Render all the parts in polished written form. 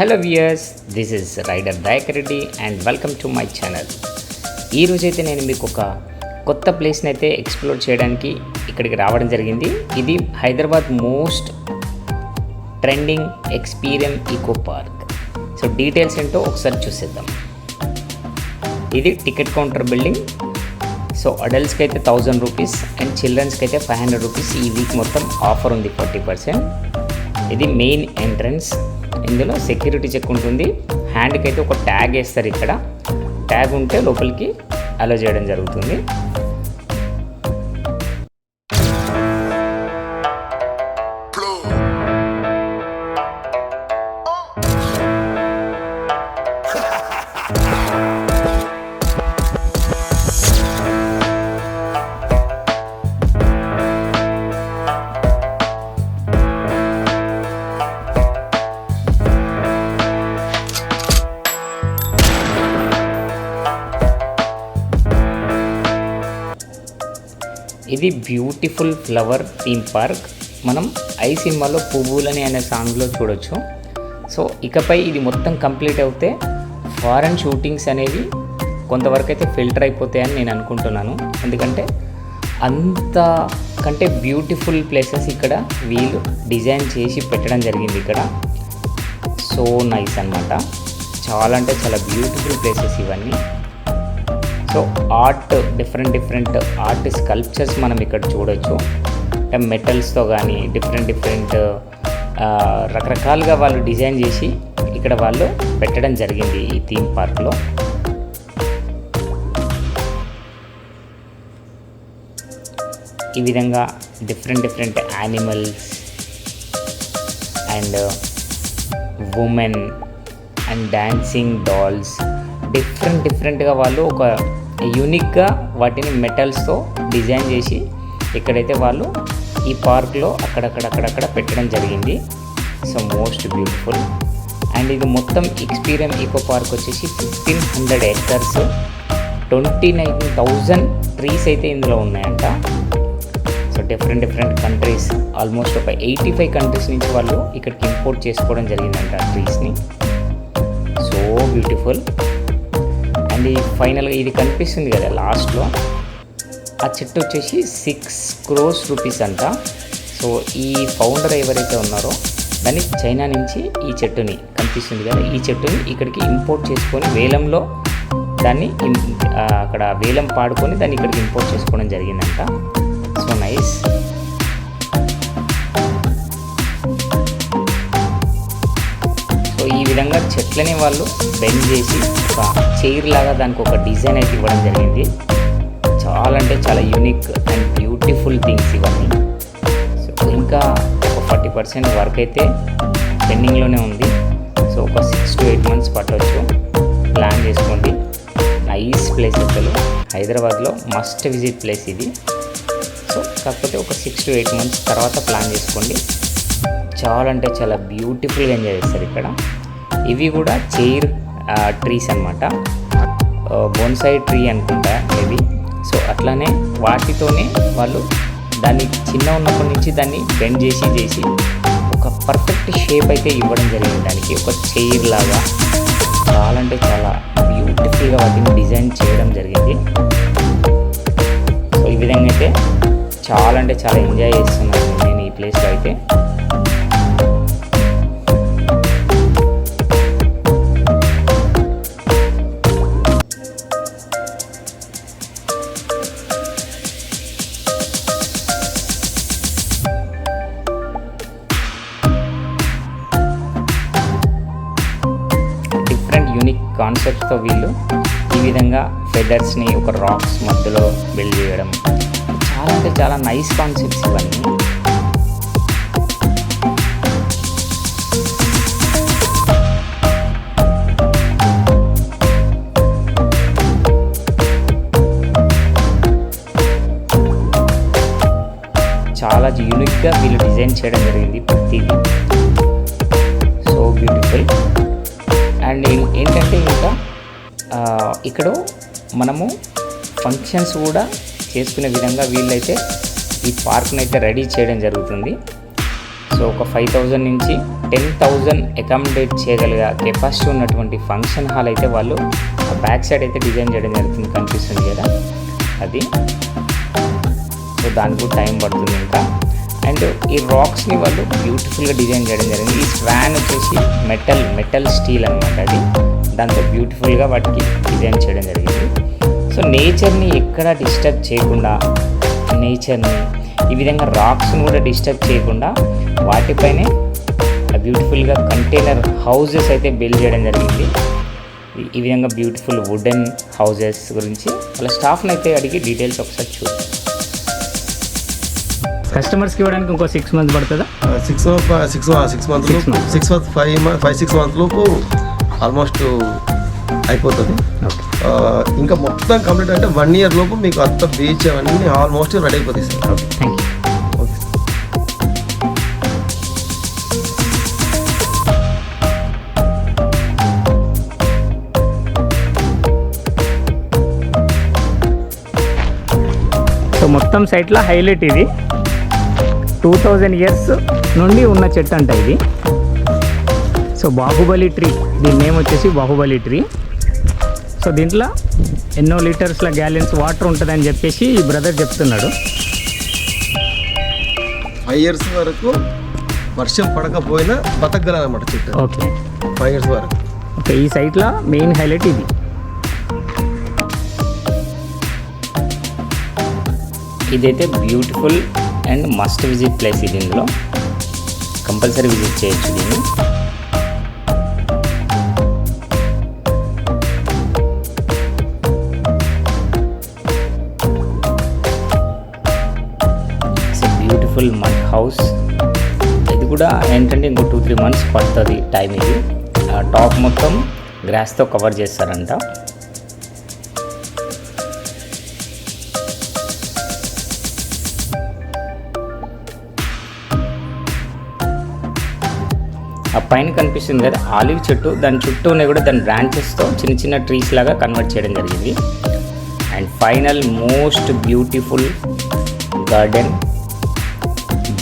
Hello viewers, this is rider Dayakar Reddy and welcome to my channel. ఈరోజైతే నేను మీకు ఒక కొత్త ప్లేస్ని అయితే ఎక్స్ప్లోర్ చేయడానికి ఇక్కడికి రావడం జరిగింది. ఇది Hyderabad most trending Experium eco park. So details ఏంటో ఒకసారి చూసేద్దాం. ఇది టికెట్ కౌంటర్ బిల్డింగ్. సో అడల్ట్స్కి అయితే 1000 రూపీస్ అండ్ చిల్డ్రన్స్కి అయితే 500 రూపీస్. ఈ వీక్ మొత్తం ఆఫర్ ఉంది 40%. ఇది మెయిన్ ఎంట్రన్స్. ఇందులో సెక్యూరిటీ చెక్ ఉంటుంది. హ్యాండ్కి అయితే ఒక ట్యాగ్ వేస్తారు. ఇక్కడ ట్యాగ్ ఉంటే లోపలికి అలో చేయడం జరుగుతుంది. ఇది బ్యూటిఫుల్ ఫ్లవర్ థీమ్ పార్క్. మనం ఐ సినిమాలో పువ్వులని అనే సాంగ్లో చూడొచ్చు. సో ఇకపై ఇది మొత్తం కంప్లీట్ అవుతే ఫారెన్ షూటింగ్స్ అనేవి కొంతవరకు అయితే ఫిల్టర్ అయిపోతాయని నేను అనుకుంటున్నాను. ఎందుకంటే అంతకంటే బ్యూటిఫుల్ ప్లేసెస్ ఇక్కడ వీళ్ళు డిజైన్ చేసి పెట్టడం జరిగింది. ఇక్కడ సో నైస్ అన్నమాట. చాలా అంటే చాలా బ్యూటిఫుల్ ప్లేసెస్ ఇవన్నీ. So art different art sculptures మనం ఇక్కడ చూడొచ్చు. అంటే మెటల్స్తో కానీ డిఫరెంట్ రకరకాలుగా వాళ్ళు డిజైన్ చేసి ఇక్కడ వాళ్ళు పెట్టడం జరిగింది ఈ థీమ్ పార్క్లో. ఈ విధంగా different animals and women and dancing dolls డిఫరెంట్గా వాళ్ళు ఒక యూనిక్గా వాటిని మెటల్స్తో డిజైన్ చేసి ఇక్కడైతే వాళ్ళు ఈ పార్క్లో అక్కడక్కడ పెట్టడం జరిగింది. So most beautiful. అండ్ ఇది మొత్తం ఎక్స్పీరియన్ ఈకో పార్క్ వచ్చేసి 1500 acres, 29,000 ట్రీస్ అయితే ఇందులో ఉన్నాయంట. సో డిఫరెంట్ కంట్రీస్, ఆల్మోస్ట్ ఒక 85 కంట్రీస్ నుంచి వాళ్ళు ఇక్కడికి ఇంపోర్ట్ చేసుకోవడం జరిగిందంట ట్రీస్ని. So beautiful. అండ్ ఫైనల్గా ఇది కనిపిస్తుంది కదా లాస్ట్లో, ఆ చెట్టు వచ్చేసి 6 crores రూపీస్ అంట. సో ఈ ఫౌండర్ ఎవరైతే ఉన్నారో దాన్ని చైనా నుంచి ఈ చెట్టుని కనిపిస్తుంది కదా, ఈ చెట్టుని ఇక్కడికి ఇంపోర్ట్ చేసుకొని వేలంలో దాన్ని అక్కడ వేలం పాడుకొని దాన్ని ఇక్కడికి ఇంపోర్ట్ చేసుకోవడం జరిగిందంట. So nice. సో ఈ విధంగా చెట్లని వాళ్ళు బెండ్ చేసి ఒక చైర్ లాగా దానికి ఒక డిజైన్ అయితే ఇవ్వడం జరిగింది. చాలా అంటే చాలా యూనిక్ అండ్ బ్యూటిఫుల్ థింగ్స్ ఇవన్నీ. సో ఇంకా ఒక 40% వర్క్ అయితే పెండింగ్లోనే ఉంది. సో ఒక 6 to 8 months పట్టవచ్చు. ప్లాన్ చేసుకోండి. Nice place. అసలు హైదరాబాద్లో మస్ట్ విజిట్ ప్లేస్ ఇది. సో కాకపోతే ఒక 6 to 8 months తర్వాత ప్లాన్ చేసుకోండి. చాలా అంటే చాలా బ్యూటిఫుల్గా ఎంజాయ్ చేస్తారు ఇక్కడ. ఇవి కూడా చైర్ ట్రీస్ అనమాట, బోన్సాయి ట్రీ అనుకుంటా మేబీ. సో అట్లానే వాటితోనే వాళ్ళు దాన్ని చిన్న ఉన్నప్పటి నుంచి దాన్ని బెండ్ చేసి ఒక పర్ఫెక్ట్ షేప్ అయితే ఇవ్వడం జరిగింది దానికి, ఒక చైర్ లాగా. చాలా అంటే చాలా బ్యూటిఫుల్గా వాటిని డిజైన్ చేయడం జరిగింది. సో ఈ విధంగా అయితే చాలా అంటే చాలా ఎంజాయ్ చేస్తున్నాను నేను ఈ ప్లేస్లో అయితే. యూనిక్ కాన్సెప్ట్తో వీళ్ళు ఈ విధంగా ఫెదర్స్ని ఒక రాక్స్ మధ్యలో బిల్డ్ చేయడం, చాలా అంటే చాలా నైస్ కాన్సెప్ట్స్ ఇవన్నీ. చాలా యూనిక్గా వీళ్ళు డిజైన్ చేయడం జరిగింది ప్రతిదీ. So beautiful. అండ్ ఏంటంటే ఇంకా ఇక్కడ మనము ఫంక్షన్స్ కూడా చేసుకునే విధంగా వీళ్ళైతే ఈ పార్క్ని అయితే రెడీ చేయడం జరుగుతుంది. సో ఒక 5,000 నుంచి 10,000 అకామిడేట్ చేయగలిగే కెపాసిటీ ఉన్నటువంటి ఫంక్షన్ హాల్ అయితే వాళ్ళు బ్యాక్ సైడ్ అయితే డిజైన్ చేయడం జరుగుతుంది, కనిపిస్తుంది కదా అది. సో దానికి కూడా టైం పడుతుంది ఇంకా. అండ్ ఈ రాక్స్ని వాళ్ళు బ్యూటిఫుల్గా డిజైన్ చేయడం జరిగింది. ఈ స్వాన్ వచ్చేసి మెటల్ స్టీల్ అనమాట, అది దాంతో బ్యూటిఫుల్గా వాటికి డిజైన్ చేయడం జరిగింది. సో నేచర్ని ఎక్కడ డిస్టర్బ్ చేయకుండా, నేచర్ని ఈ విధంగా రాక్స్ని కూడా డిస్టర్బ్ చేయకుండా వాటిపైనే బ్యూటిఫుల్గా కంటైనర్ హౌజెస్ అయితే బిల్డ్ చేయడం జరిగింది. ఈ విధంగా బ్యూటిఫుల్ వుడెన్ హౌజెస్ గురించి వాళ్ళ స్టాఫ్ని అయితే అడిగి డీటెయిల్స్ ఒకసారి చూద్దాం. కస్టమర్స్కి ఇవ్వడానికి ఇంకో 6 months పడుతుందా? 6 months లోపు ఆల్మోస్ట్ అయిపోతుంది. ఇంకా మొత్తం కంప్లీట్ అంటే 1 year లోపు మీకు అంత బీచ్ అవన్నీ ఆల్మోస్ట్ రెడీ అయిపోతాయి sir. Okay, thank you. So మొత్తం సైట్లో హైలైట్ ఇది 2000 years నుండి ఉన్న చెట్టు అంట ఇది. సో బాహుబలి ట్రీ, దీని నేమ్ వచ్చేసి బాహుబలి ట్రీ. సో దీంట్లో ఎన్నో లీటర్స్ల గ్యాలన్స్ వాటర్ ఉంటుందని చెప్పేసి ఈ బ్రదర్ చెప్తున్నాడు. 5 years వరకు వర్షం పడకపోయినా బతకగలనమాట చెట్టు. ఓకే, 5 years వరకు. ఓకే, ఈ సైట్లో మెయిన్ హైలైట్ ఇది. ఇదైతే beautiful and must visit place. ఇది ఇందులో కంపల్సరీ విజిట్ చేయొచ్చు దీన్ని. It's a beautiful mud house. ఇది కూడా ఏంటంటే ఇంకో 2-3 months పడుతుంది టైం. ఇది టాప్ మొత్తం గ్రాస్తో కవర్ చేస్తారంట. ఆ పైన కనిపిస్తుంది కదా ఆలివ్ చెట్టు, దాని చుట్టూనే కూడా దాని బ్రాంచెస్తో చిన్న చిన్న ట్రీస్ లాగా కన్వర్ట్ చేయడం జరిగింది. And final most beautiful garden,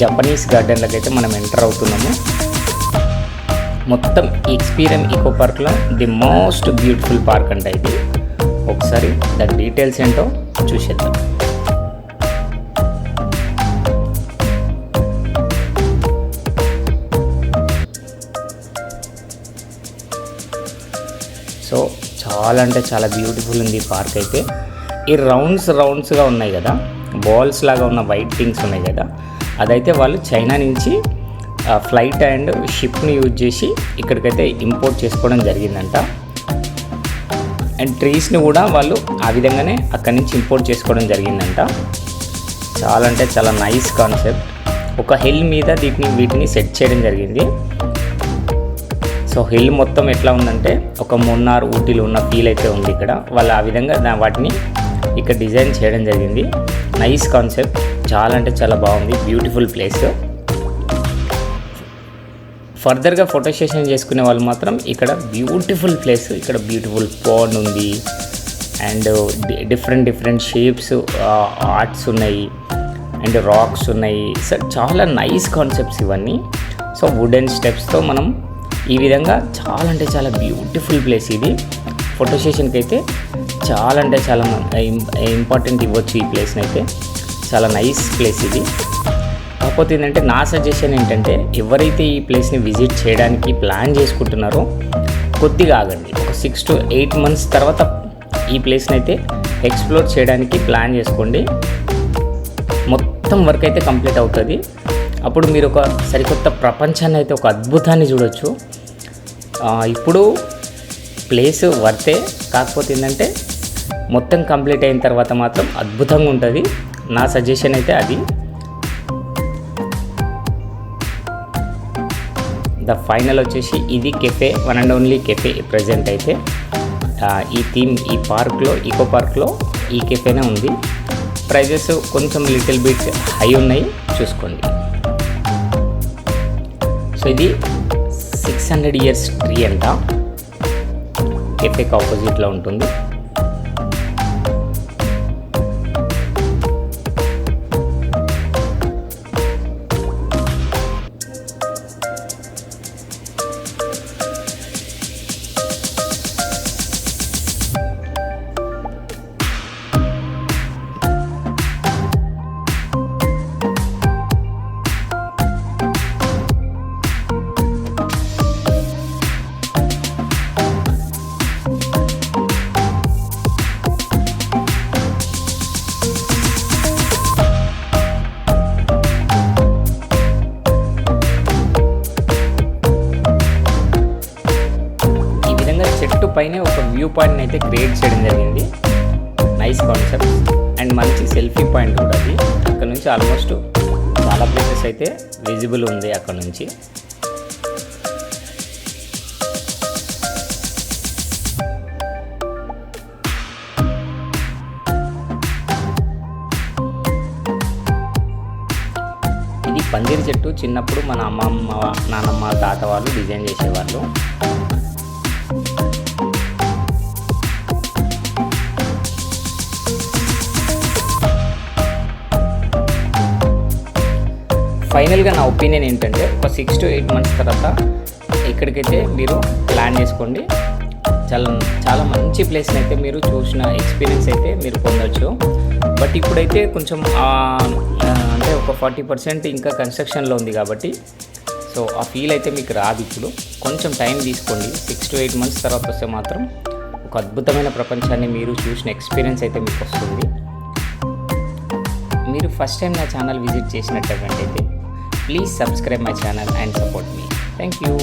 Japanese గార్డెన్లకు అయితే మనం ఎంటర్ అవుతున్నాము. మొత్తం ఎక్స్పీరియన్ ఈకో పార్క్లో ది మోస్ట్ బ్యూటిఫుల్ పార్క్ అంట ఇది. ఒకసారి దాని డీటెయిల్స్ ఏంటో చూసేద్దాం. సో చాలా అంటే చాలా బ్యూటిఫుల్ ఉంది ఈ పార్క్ అయితే. ఈ రౌండ్స్గా ఉన్నాయి కదా, బాల్స్ లాగా ఉన్న వైట్ థింగ్స్ ఉన్నాయి కదా, అదైతే వాళ్ళు చైనా నుంచి ఫ్లైట్ అండ్ షిప్ని యూజ్ చేసి ఇక్కడికైతే ఇంపోర్ట్ చేసుకోవడం జరిగిందంట. అండ్ ట్రీస్ని కూడా వాళ్ళు ఆ విధంగానే అక్కడి నుంచి ఇంపోర్ట్ చేసుకోవడం జరిగిందంట. చాలా అంటే చాలా నైస్ కాన్సెప్ట్. ఒక హిల్ మీద వీటిని సెట్ చేయడం జరిగింది. సో హిల్ మొత్తం ఎట్లా ఉందంటే ఒక మున్నార్, ఊటీలో ఉన్న ఫీల్ అయితే ఉంది ఇక్కడ. వాళ్ళు ఆ విధంగా వాటిని ఇక్కడ డిజైన్ చేయడం జరిగింది. నైస్ కాన్సెప్ట్, చాలా అంటే చాలా బాగుంది. Beautiful place. ఫర్దర్గా ఫోటో సెషన్ చేసుకునే వాళ్ళు మాత్రం ఇక్కడ బ్యూటిఫుల్ ప్లేస్, ఇక్కడ బ్యూటిఫుల్ పాండ్ ఉంది అండ్ డిఫరెంట్ షేప్స్ ఆర్ట్స్ ఉన్నాయి అండ్ రాక్స్ ఉన్నాయి. సో చాలా నైస్ కాన్సెప్ట్స్ ఇవన్నీ. సో వుడెన్ స్టెప్స్తో మనం ఈ విధంగా చాలా అంటే చాలా బ్యూటిఫుల్ ప్లేస్ ఇది. ఫోటో సెషన్కి అయితే చాలా అంటే చాలా ఇంపార్టెంట్ ఇవ్వచ్చు ఈ ప్లేస్ని అయితే. చాలా నైస్ ప్లేస్ ఇది. కాకపోతే ఏంటంటే నా సజెషన్ ఏంటంటే ఎవరైతే ఈ ప్లేస్ని విజిట్ చేయడానికి ప్లాన్ చేసుకుంటున్నారో కొద్దిగా ఆగండి. ఒక 6 to 8 months తర్వాత ఈ ప్లేస్ని అయితే ఎక్స్ప్లోర్ చేయడానికి ప్లాన్ చేసుకోండి. మొత్తం వర్క్ అయితే కంప్లీట్ అవుతుంది. అప్పుడు మీరు ఒక సరికొత్త ప్రపంచాన్ని అయితే, ఒక అద్భుతాన్ని చూడొచ్చు. ఇప్పుడు ప్లేస్ వర్తే, కాకపోతే ఏంటంటే మొత్తం కంప్లీట్ అయిన తర్వాత మాత్రం అద్భుతంగా ఉంటుంది. నా సజెషన్ అయితే అది. ద ఫైనల్ వచ్చేసి ఇది cafe, one and only cafe present అయితే. ఈ థీమ్ ఈ పార్క్లో, ఈకో పార్క్లో ఈ కెఫేనే ఉంది. ప్రైజెస్ కొంచెం లిటిల్ బిట్ హై ఉన్నాయి, చూసుకోండి. సో ఇది 600 years ట్రీ అంట. కెఫేకి ఆపోజిట్లో ఉంటుంది. పైనే ఒక వ్యూ పాయింట్ని అయితే క్రియేట్ చేయడం జరిగింది. నైస్ కాన్సెప్ట్ అండ్ మంచి సెల్ఫీ పాయింట్ కూడా అది. అక్కడ నుంచి ఆల్మోస్ట్ చాలా ప్లేసెస్ అయితే విజిబుల్ ఉంది అక్కడ నుంచి. ఇది పందిరి చెట్టు. చిన్నప్పుడు మన అమ్మమ్మ, నానమ్మ, తాత వాళ్ళు డిజైన్ చేసేవాళ్ళు. ఫైనల్గా నా ఒపీనియన్ ఏంటంటే ఒక 6 to 8 months తర్వాత ఇక్కడికైతే మీరు ప్లాన్ చేసుకోండి. చాలా మంచి ప్లేస్ని అయితే మీరు చూసిన ఎక్స్పీరియన్స్ అయితే మీరు పొందొచ్చు. బట్ ఇప్పుడైతే కొంచెం అంటే ఒక 40% ఇంకా కన్స్ట్రక్షన్లో ఉంది కాబట్టి సో ఆ ఫీల్ అయితే మీకు రాదు. ఇప్పుడు కొంచెం టైం తీసుకోండి. 6 to 8 months తర్వాత వస్తే మాత్రం ఒక అద్భుతమైన ప్రపంచాన్ని మీరు చూసిన ఎక్స్పీరియన్స్ అయితే మీకు వస్తుంది. మీరు ఫస్ట్ టైం నా ఛానల్ విజిట్ చేసినట్టయితే please subscribe my channel and support me. Thank you.